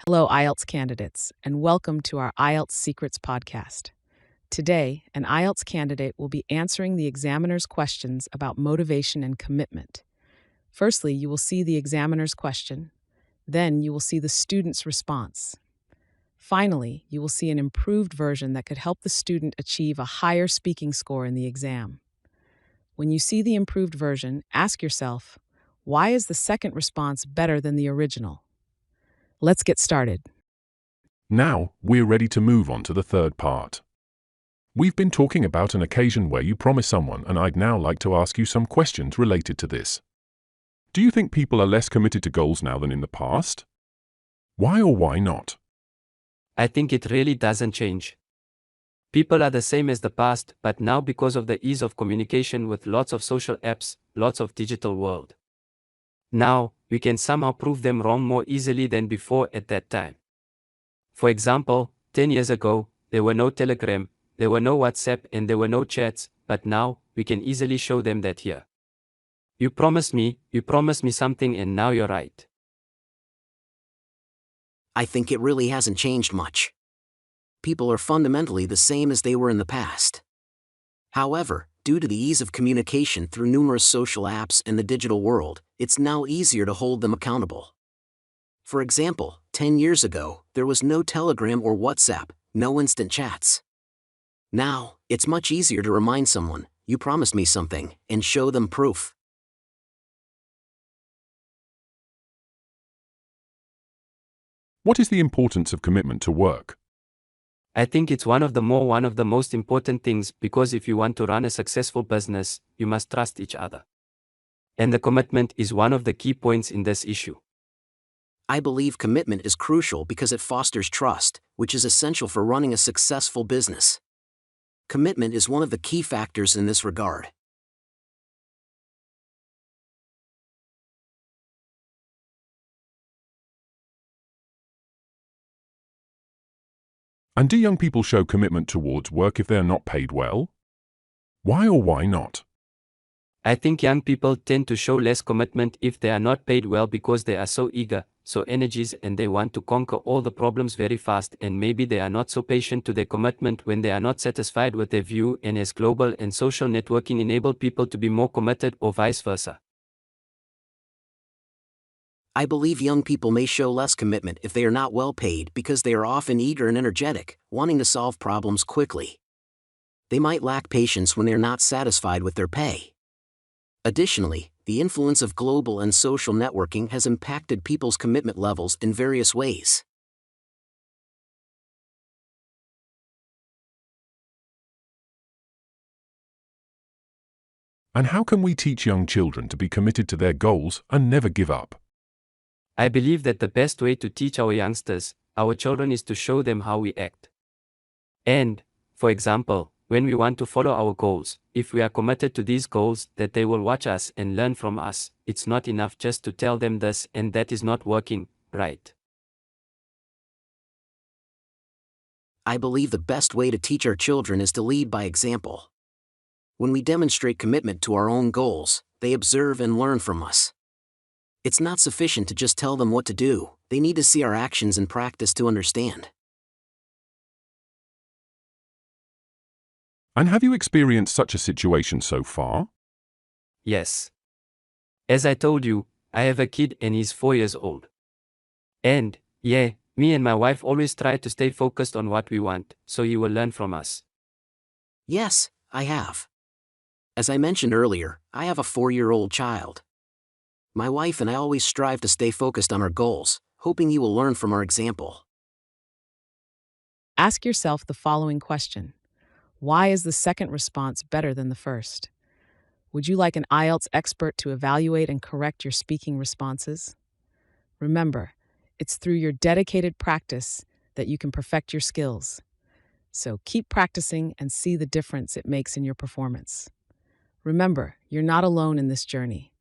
Hello, IELTS candidates, and welcome to our IELTS Secrets podcast. Today, an IELTS candidate will be answering the examiner's questions about motivation and commitment. Firstly, you will see the examiner's question. Then, you will see the student's response. Finally, you will see an improved version that could help the student achieve a higher speaking score in the exam. When you see the improved version, ask yourself, why is the second response better than the original? Let's get started. Now, we're ready to move on to the third part. We've been talking about an occasion where you promise someone, and I'd now like to ask you some questions related to this. Do you think people are less committed to goals now than in the past? Why or why not? I think it really doesn't change. People are the same as the past, but now because of the ease of communication with lots of social apps, lots of digital world. Now, we can somehow prove them wrong more easily than before at that time. For example, 10 years ago, there were no Telegram, there were no WhatsApp and there were no chats, but now, we can easily show them that here. You promised me something and now you're right. I think it really hasn't changed much. People are fundamentally the same as they were in the past. However, due to the ease of communication through numerous social apps and the digital world, it's now easier to hold them accountable. For example, 10 years ago, there was no Telegram or WhatsApp, no instant chats. Now, it's much easier to remind someone, you promised me something, and show them proof. What is the importance of commitment to work? I think it's one of the most important things because if you want to run a successful business, you must trust each other. And the commitment is one of the key points in this issue. I believe commitment is crucial because it fosters trust, which is essential for running a successful business. Commitment is one of the key factors in this regard. And do young people show commitment towards work if they are not paid well? Why or why not? I think young people tend to show less commitment if they are not paid well because they are so eager, so energized and they want to conquer all the problems very fast, and maybe they are not so patient to their commitment when they are not satisfied with their view, and as global and social networking enable people to be more committed or vice versa. I believe young people may show less commitment if they are not well paid because they are often eager and energetic, wanting to solve problems quickly. They might lack patience when they are not satisfied with their pay. Additionally, the influence of global and social networking has impacted people's commitment levels in various ways. And how can we teach young children to be committed to their goals and never give up? I believe that the best way to teach our youngsters, our children, is to show them how we act. And, for example, when we want to follow our goals, if we are committed to these goals, that they will watch us and learn from us. It's not enough just to tell them this and that is not working, right? I believe the best way to teach our children is to lead by example. When we demonstrate commitment to our own goals, they observe and learn from us. It's not sufficient to just tell them what to do, they need to see our actions in practice to understand. And have you experienced such a situation so far? Yes. As I told you, I have a kid and he's 4 years old. And, yeah, me and my wife always try to stay focused on what we want, so he will learn from us. Yes, I have. As I mentioned earlier, I have a 4-year-old child. My wife and I always strive to stay focused on our goals, hoping he will learn from our example. Ask yourself the following question. Why is the second response better than the first? Would you like an IELTS expert to evaluate and correct your speaking responses? Remember, it's through your dedicated practice that you can perfect your skills. So keep practicing and see the difference it makes in your performance. Remember, you're not alone in this journey.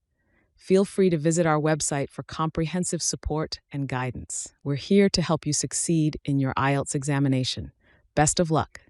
Feel free to visit our website for comprehensive support and guidance. We're here to help you succeed in your IELTS examination. Best of luck.